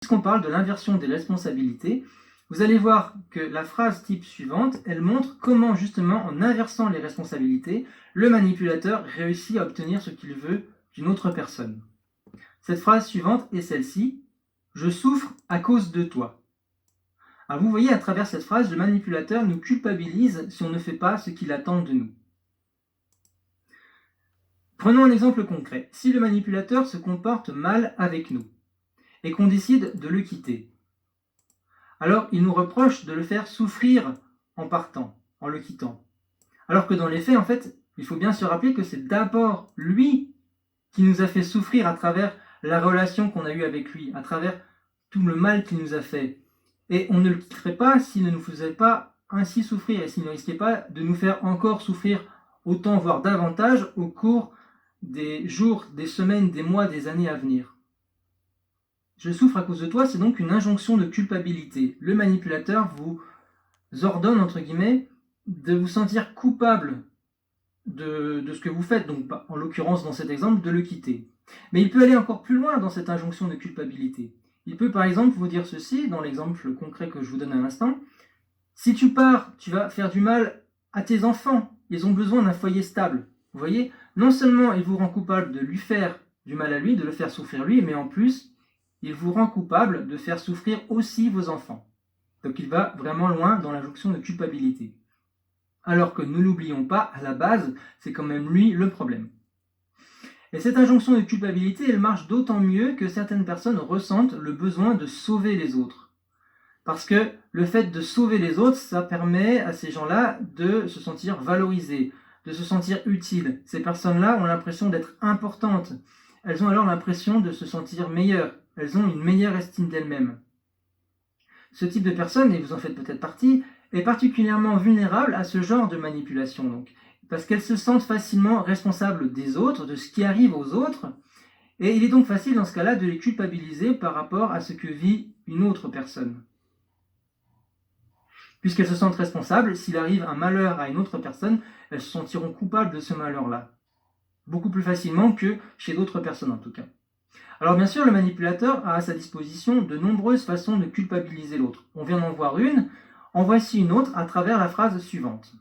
Puisqu'on parle de l'inversion des responsabilités, vous allez voir que la phrase type suivante, elle montre comment justement en inversant les responsabilités, le manipulateur réussit à obtenir ce qu'il veut d'une autre personne. Cette phrase suivante est celle-ci: je souffre à cause de toi. Alors vous voyez, à travers cette phrase, le manipulateur nous culpabilise si on ne fait pas ce qu'il attend de nous. Prenons un exemple concret. Si le manipulateur se comporte mal avec nous et qu'on décide de le quitter, alors il nous reproche de le faire souffrir en partant, en le quittant. Alors que dans les faits, en fait, il faut bien se rappeler que c'est d'abord lui qui nous a fait souffrir à travers la relation qu'on a eue avec lui, à travers tout le mal qu'il nous a fait. Et on ne le quitterait pas s'il ne nous faisait pas ainsi souffrir et s'il ne risquait pas de nous faire encore souffrir autant, voire davantage, au cours des jours, des semaines, des mois, des années à venir. Je souffre à cause de toi, c'est donc une injonction de culpabilité. Le manipulateur vous ordonne, entre guillemets, de vous sentir coupable de ce que vous faites, donc en l'occurrence dans cet exemple, de le quitter. Mais il peut aller encore plus loin dans cette injonction de culpabilité. Il peut par exemple vous dire ceci, dans l'exemple concret que je vous donne à l'instant: si tu pars, tu vas faire du mal à tes enfants, ils ont besoin d'un foyer stable. Vous voyez, non seulement il vous rend coupable de lui faire du mal à lui, de le faire souffrir lui, mais en plus, il vous rend coupable de faire souffrir aussi vos enfants. Donc il va vraiment loin dans l'injonction de culpabilité. Alors que, ne l'oublions pas, à la base, c'est quand même lui le problème. Et cette injonction de culpabilité, elle marche d'autant mieux que certaines personnes ressentent le besoin de sauver les autres. Parce que le fait de sauver les autres, ça permet à ces gens-là de se sentir valorisés, de se sentir utiles. Ces personnes-là ont l'impression d'être importantes. Elles ont alors l'impression de se sentir meilleures. Elles ont une meilleure estime d'elles-mêmes. Ce type de personne, et vous en faites peut-être partie, est particulièrement vulnérable à ce genre de manipulation, donc, parce qu'elles se sentent facilement responsables des autres, de ce qui arrive aux autres, et il est donc facile dans ce cas-là de les culpabiliser par rapport à ce que vit une autre personne. Puisqu'elles se sentent responsables, s'il arrive un malheur à une autre personne, elles se sentiront coupables de ce malheur-là. Beaucoup plus facilement que chez d'autres personnes en tout cas. Alors bien sûr, le manipulateur a à sa disposition de nombreuses façons de culpabiliser l'autre. On vient d'en voir une, en voici une autre à travers la phrase suivante.